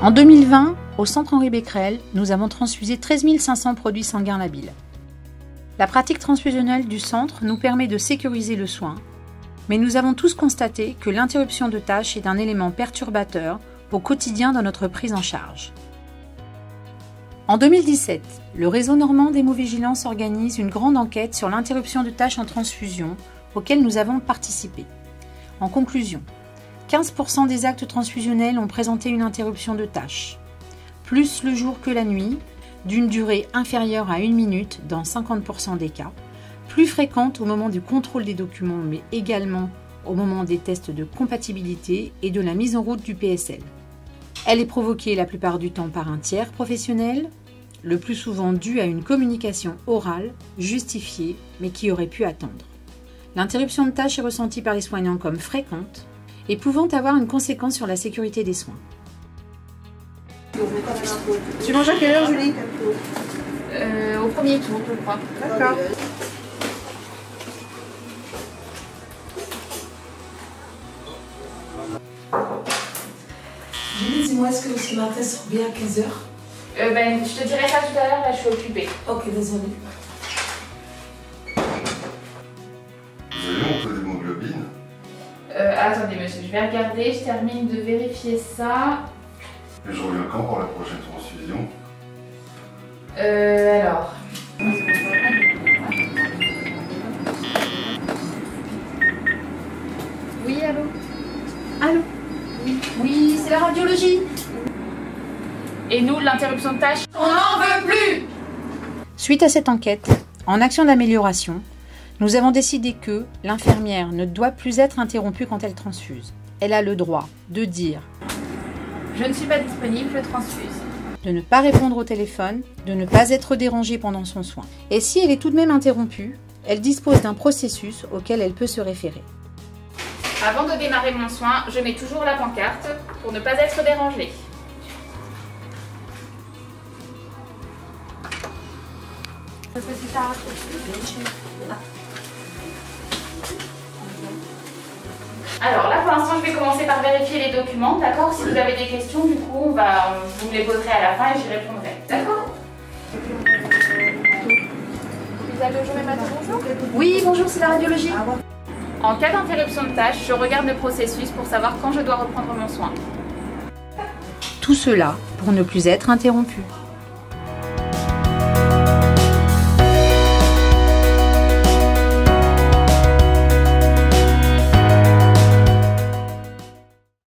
En 2020, au centre Henri Becquerel, nous avons transfusé 13 500 produits sanguins labiles. La pratique transfusionnelle du centre nous permet de sécuriser le soin, mais nous avons tous constaté que l'interruption de tâches est un élément perturbateur au quotidien dans notre prise en charge. En 2017, le réseau normand d'hémovigilance organise une grande enquête sur l'interruption de tâches en transfusion auquel nous avons participé. En conclusion, 15% des actes transfusionnels ont présenté une interruption de tâches, plus le jour que la nuit, d'une durée inférieure à 1 minute dans 50% des cas, plus fréquente au moment du contrôle des documents mais également au moment des tests de compatibilité et de la mise en route du PSL. Elle est provoquée la plupart du temps par un tiers professionnel, le plus souvent dû à une communication orale justifiée mais qui aurait pu attendre. L'interruption de tâches est ressentie par les soignants comme fréquente et pouvant avoir une conséquence sur la sécurité des soins. Tu manges à quelle heure, Julie? Au premier tour, je crois. D'accord. Julie, dis-moi, est-ce que ce matin sera bien à 15h? Je te dirai ça tout à l'heure, là je suis occupée. Ok, désolée. Vous avez mon taux d'hémoglobine? Attendez monsieur, je vais regarder, je termine de vérifier ça. Et je reviens quand pour la prochaine transfusion? Alors... Oui, allô? Allô? Oui, c'est la radiologie. Et nous, l'interruption de tâches, on n'en veut plus! Suite à cette enquête, en action d'amélioration, nous avons décidé que l'infirmière ne doit plus être interrompue quand elle transfuse. Elle a le droit de dire « Je ne suis pas disponible, je transfuse ». De ne pas répondre au téléphone, de ne pas être dérangée pendant son soin. Et si elle est tout de même interrompue, elle dispose d'un processus auquel elle peut se référer. Avant de démarrer mon soin, je mets toujours la pancarte pour ne pas être dérangée. Alors là, pour l'instant, je vais commencer par vérifier les documents, d'accord? Si vous avez des questions, du coup, vous me les poserez à la fin et j'y répondrai. D'accord? Vous allez au jour et matin, bonjour? Oui, bonjour, c'est la radiologie. En cas d'interruption de tâche, je regarde le processus pour savoir quand je dois reprendre mon soin. Tout cela pour ne plus être interrompu.